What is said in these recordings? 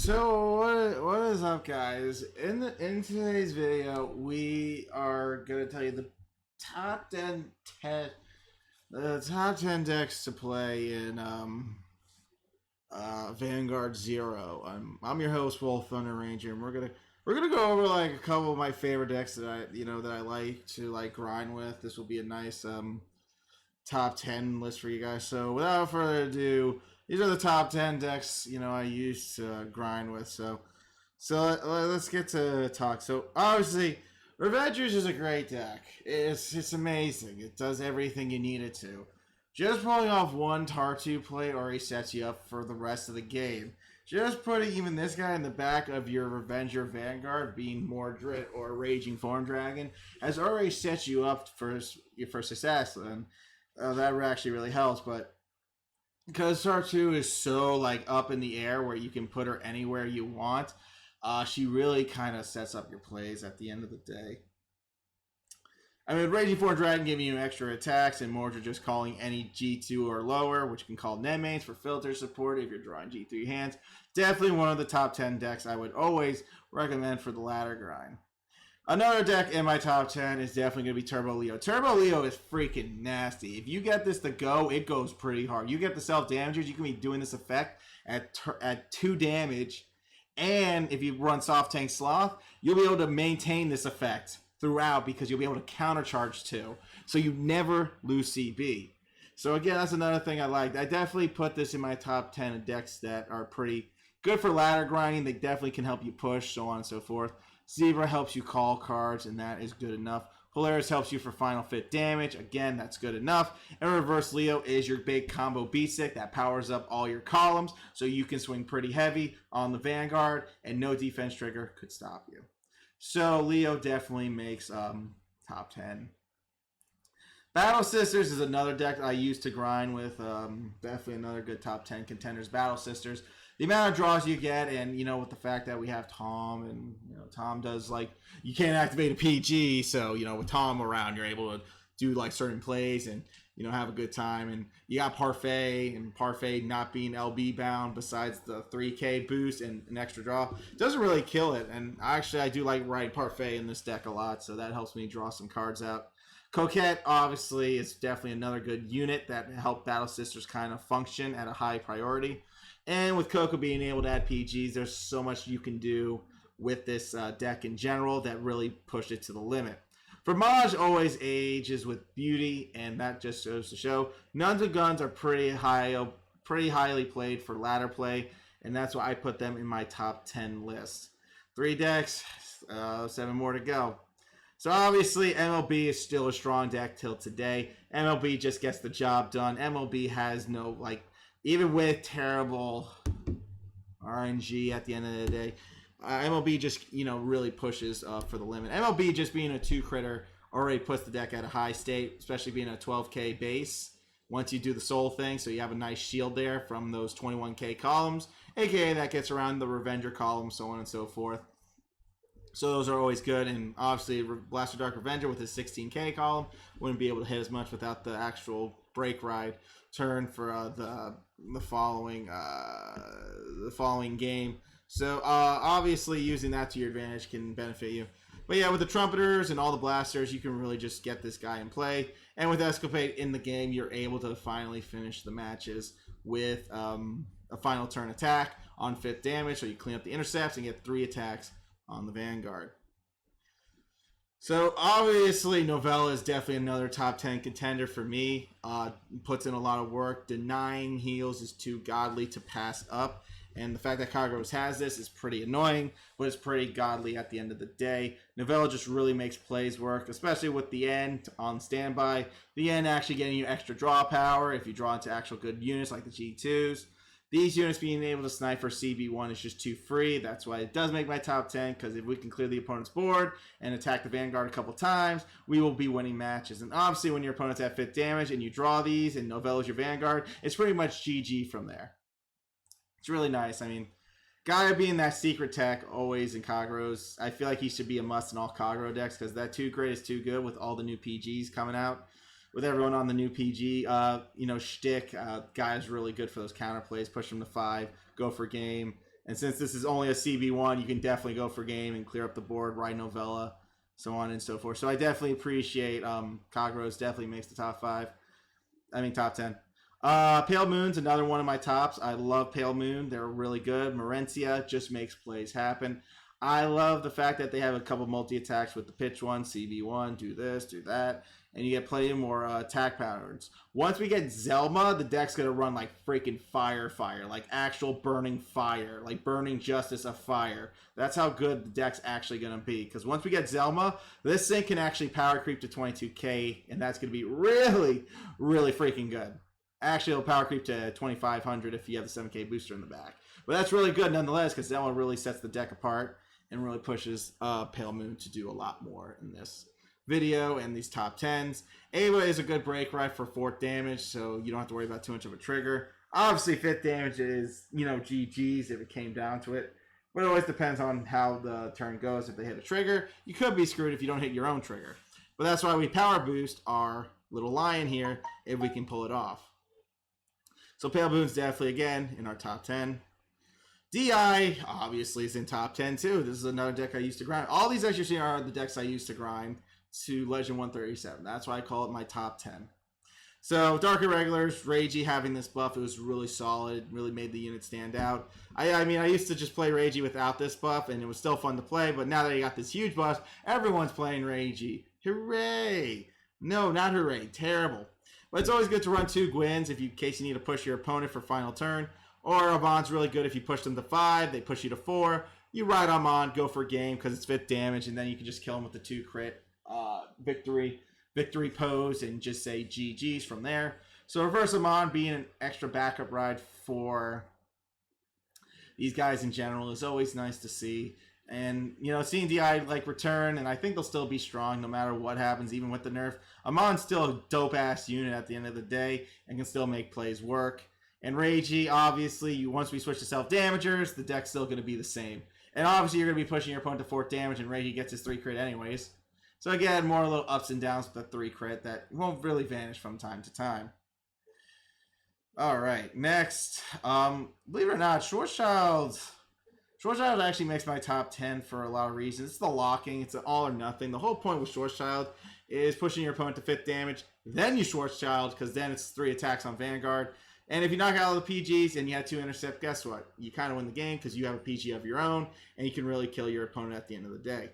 So what is up, guys? In today's video, we are gonna tell you top 10, 10 the top 10 decks to play in Vanguard Zero. I'm your host, Wolf Thunder Ranger, and we're gonna go over like a couple of my favorite decks that I like to grind with. This will be a nice top 10 list for you guys. So without further ado, these are the top 10 decks I used to grind with. So let's get to talk. So obviously, Revengers is a great deck. It's amazing. It does everything you need it to. Just pulling off one Tar2 play already sets you up for the rest of the game. Just putting even this guy in the back of your Revenger Vanguard, being Mordred or Raging Form Dragon, has already set you up for success. And that actually really helps. But because Tar2 is so up in the air where you can put her anywhere you want, she really kind of sets up your plays at the end of the day. I mean, Raging Form Dragon giving you extra attacks, and Mordred just calling any G2 or lower, which can call Netmates for filter support if you're drawing G3 hands. Definitely one of the top 10 decks I would always recommend for the ladder grind. Another deck in my top 10 is definitely going to be Turbo Leo. Turbo Leo is freaking nasty. If you get this to go, it goes pretty hard. You get the self-damagers, you can be doing this effect at 2 damage. And if you run Soft Tank Sloth, you'll be able to maintain this effect throughout because you'll be able to countercharge 2. So you never lose CB. So again, that's another thing I liked. I definitely put this in my top 10 of decks that are pretty good for ladder grinding. They definitely can help you push, so on and so forth. Zebra helps you call cards, and that is good enough. Polaris helps you for final fit damage. Again, that's good enough. And Reverse Leo is your big combo B-Stick that powers up all your columns, so you can swing pretty heavy on the Vanguard, and no defense trigger could stop you. So Leo definitely makes top 10. Battle Sisters is another deck I used to grind with. Definitely another good top 10 contenders. Battle Sisters. The amount of draws you get, and with the fact that we have Tom, and Tom does you can't activate a PG, so with Tom around, you're able to do certain plays and have a good time. And you got Parfait, and Parfait not being LB bound, besides the 3K boost and an extra draw, doesn't really kill it. And actually, I do like riding Parfait in this deck a lot, so that helps me draw some cards out. Coquette, obviously, is definitely another good unit that help Battle Sisters kind of function at a high priority. And with Coco being able to add PGs, there's so much you can do with this deck in general that really pushed it to the limit. Fromage always ages with beauty, and that just goes to show Nuns and Guns are pretty highly played for ladder play, and that's why I put them in my top 10 list. 3 decks, 7 more to go. So obviously MLB is still a strong deck till today. MLB just gets the job done. MLB has no even with terrible RNG at the end of the day, MLB just really pushes for the limit. MLB just being a 2 critter already puts the deck at a high state, especially being a 12k base. Once you do the soul thing, so you have a nice shield there from those 21k columns, aka that gets around the Revenger column, so on and so forth. So those are always good, and obviously Blaster Dark Revenger with his 16k column wouldn't be able to hit as much without the actual break ride turn for the following game. So obviously using that to your advantage can benefit you. But yeah, with the Trumpeters and all the Blasters, you can really just get this guy in play. And with Escapade in the game, you're able to finally finish the matches with a final turn attack on 5th damage. So you clean up the intercepts and get 3 attacks on the Vanguard. So obviously Novella is definitely another top 10 contender for me. Puts in a lot of work. Denying heals is too godly to pass up. And the fact that Kagros has this is pretty annoying, but it's pretty godly at the end of the day. Novella just really makes plays work, especially with the end on standby. The end actually getting you extra draw power if you draw into actual good units like the G2s. These units being able to snipe for CB1 is just too free. That's why it does make my top 10, because if we can clear the opponent's board and attack the Vanguard a couple times, we will be winning matches. And obviously when your opponent's at 5th damage and you draw these and Novella's your Vanguard, it's pretty much GG from there. It's really nice. I mean, Gaia being that secret tech always in Kagros, I feel like he should be a must in all Kagro decks, because that 2 grade is too good with all the new PGs coming out. With everyone on the new PG, shtick, Gaia's really good for those counter plays. Push him to 5, go for game, And since this is only a CB1, you can definitely go for game and clear up the board, ride Novella, so on and so forth. So I definitely appreciate Kagros definitely makes the top 10. Pale Moon's another one of my tops. I love Pale Moon. They're really good. Morencia just makes plays happen. I love the fact that they have a couple multi-attacks with the pitch one, CB1, do this, do that, and you get plenty more attack patterns. Once we get Zelma, the deck's going to run like freaking fire, like actual burning fire, like burning justice of fire. That's how good the deck's actually going to be, because once we get Zelma, this thing can actually power creep to 22k, and that's going to be really, really freaking good. Actually, it'll power creep to 2500 if you have the 7k booster in the back. But that's really good nonetheless, because Zelma really sets the deck apart and really pushes Pale Moon to do a lot more in this video and these top 10s. Ava is a good break ride for 4th damage, so you don't have to worry about too much of a trigger. Obviously, 5th damage is, GG's if it came down to it. But it always depends on how the turn goes. If they hit a trigger, you could be screwed if you don't hit your own trigger. But that's why we power boost our little lion here if we can pull it off. So Pale Moon's definitely, again, in our top 10. DI, obviously, is in top 10, too. This is another deck I used to grind. All these decks you're seeing are the decks I used to grind to Legend 137. That's why I call it my top 10. So, Dark Irregulars, Ragey having this buff, it was really solid. Really made the unit stand out. I mean, I used to just play Ragey without this buff, and it was still fun to play. But now that you got this huge buff, everyone's playing Ragey. Hooray! No, not hooray. Terrible. But it's always good to run 2 Gwens in case you need to push your opponent for final turn. Or Amon's really good if you push them to 5, they push you to 4. You ride Amon, go for game because it's 5th damage, and then you can just kill him with the 2 crit victory pose and just say GG's from there. So Reverse Amon being an extra backup ride for these guys in general is always nice to see. And, seeing DI return, and I think they'll still be strong no matter what happens, even with the nerf. Amon's still a dope-ass unit at the end of the day and can still make plays work. And Ragey, obviously, once we switch to self-damagers, the deck's still going to be the same. And obviously, you're going to be pushing your opponent to 4th damage, and Ragey gets his 3 crit anyways. So again, more little ups and downs with the 3 crit that won't really vanish from time to time. Alright, next. Believe it or not, Schwarzschild actually makes my top 10 for a lot of reasons. It's the locking. It's an all or nothing. The whole point with Schwarzschild is pushing your opponent to 5th damage. Then you Schwarzschild, because then it's 3 attacks on Vanguard. And if you knock out all the PGs and you have 2 intercept, guess what? You kind of win the game because you have a PG of your own, and you can really kill your opponent at the end of the day.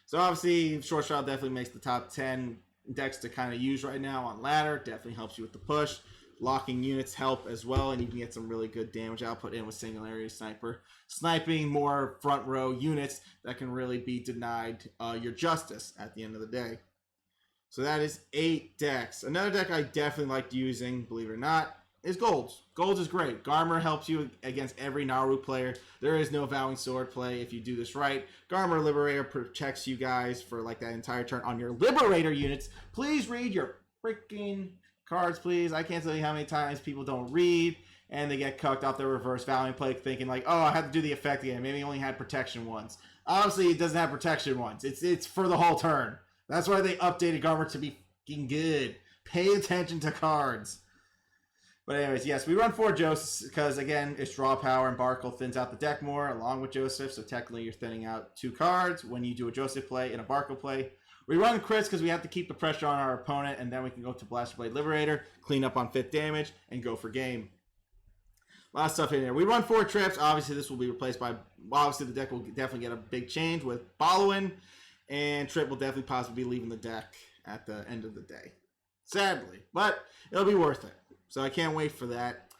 So obviously, Schwarzschild definitely makes the top 10 decks to kind of use right now on ladder. Definitely helps you with the push. Locking units help as well, and you can get some really good damage output in with Singularity Sniper. Sniping more front row units that can really be denied your justice at the end of the day. So that is 8 decks. Another deck I definitely liked using, believe it or not, is Golds. Golds is great. Garmer helps you against every Naru player. There is no Vowing Sword play if you do this right. Garmer Liberator protects you guys for that entire turn on your Liberator units. Please read your freaking cards, please. I can't tell you how many times people don't read and they get cucked off their reverse Vowing play thinking oh, I had to do the effect again. Maybe it only had protection once. Obviously, it doesn't have protection once. It's for the whole turn. That's why they updated Garmer to be fucking good. Pay attention to cards. But anyways, yes, we run 4 Josephs because, again, it's draw power and Barkle thins out the deck more along with Joseph. So technically you're thinning out 2 cards when you do a Joseph play and a Barkle play. We run crits because we have to keep the pressure on our opponent, and then we can go to Blaster Blade Liberator, clean up on 5th damage, and go for game. A lot of stuff in there. We run 4 trips. Obviously, this will be replaced by... Obviously, the deck will definitely get a big change with Following. And Trip will definitely possibly be leaving the deck at the end of the day. Sadly. But it'll be worth it. So I can't wait for that.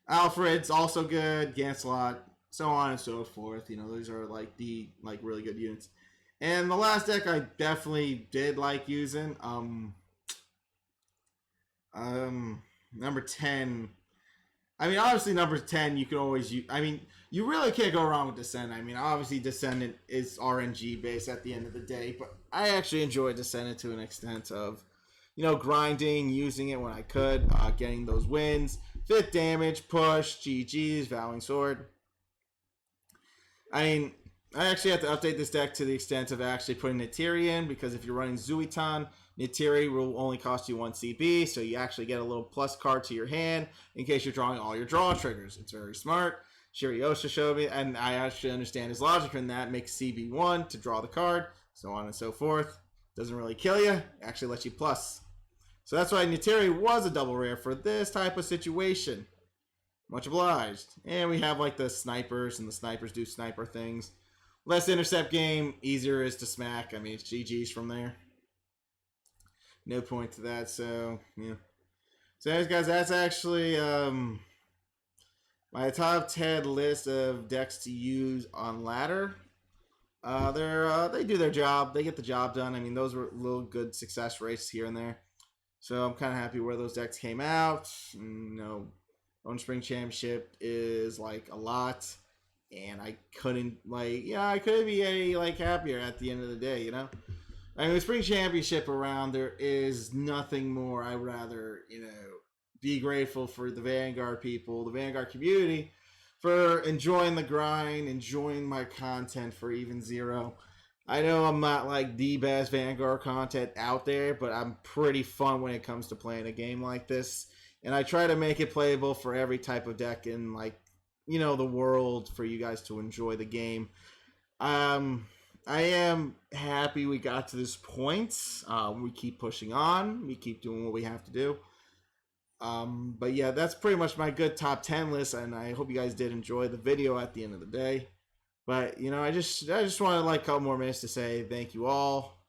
Alfred's also good. Ganslot. So on and so forth. Those are the really good units. And the last deck I definitely did like using. Number 10. I mean, obviously, number 10, you can always use... I mean, you really can't go wrong with Descendant. I mean, obviously, Descendant is RNG-based at the end of the day, but I actually enjoy Descendant to an extent of, grinding, using it when I could, getting those wins, 5th damage, push, GG's, Vowing Sword. I mean, I actually have to update this deck to the extent of actually putting Neytiri in, because if you're running Zuitan, Neytiri will only cost you 1 CB, so you actually get a little plus card to your hand in case you're drawing all your draw triggers. It's very smart. Shirayosha showed me, and I actually understand his logic in that. Makes CB1 to draw the card, so on and so forth. Doesn't really kill you, actually lets you plus. So that's why Neytiri was a double rare for this type of situation. Much obliged. And we have like the snipers, and the snipers do sniper things. Less intercept game, easier is to smack. I mean, it's GG's from there. No point to that, so, yeah. So anyways, guys, that's actually my top 10 list of decks to use on ladder. They do their job. They get the job done. I mean, those were little good success rates here and there. So I'm kind of happy where those decks came out. You know, Own Spring Championship is like a lot, and I couldn't I couldn't be any happier at the end of the day. You know, I mean, with Spring Championship around, there is nothing more I'd rather be grateful for the Vanguard people, the Vanguard community, for enjoying the grind, enjoying my content for even zero. I know I'm not like the best Vanguard content out there, but I'm pretty fun when it comes to playing a game like this. And I try to make it playable for every type of deck in the world for you guys to enjoy the game. I am happy we got to this point. We keep pushing on. We keep doing what we have to do. But yeah, that's pretty much my good top 10 list, and I hope you guys did enjoy the video at the end of the day. But, I just wanted a couple more minutes to say thank you all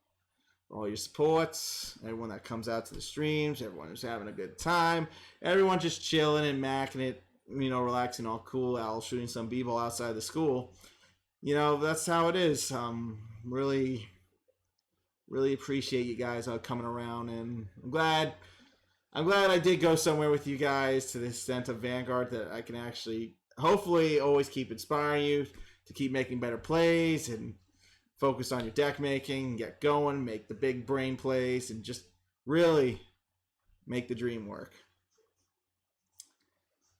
for all your support, everyone that comes out to the streams, everyone who's having a good time, everyone just chilling and macking it, relaxing, all cool, out shooting some b-ball outside the school. That's how it is. Really, really appreciate you guys coming around, and I'm glad I did go somewhere with you guys to the extent of Vanguard that I can actually, hopefully, always keep inspiring you to keep making better plays and focus on your deck making, get going, make the big brain plays, and just really make the dream work.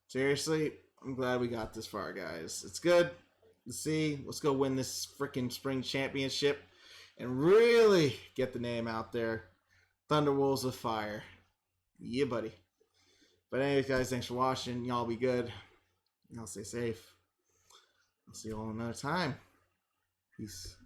Seriously, I'm glad we got this far, guys. It's good. Let's go win this freaking spring championship and really get the name out there. Thunderwolves of Fire. Yeah, buddy. But anyways, guys, thanks for watching. Y'all be good. Y'all stay safe. I'll see you all another time. Peace.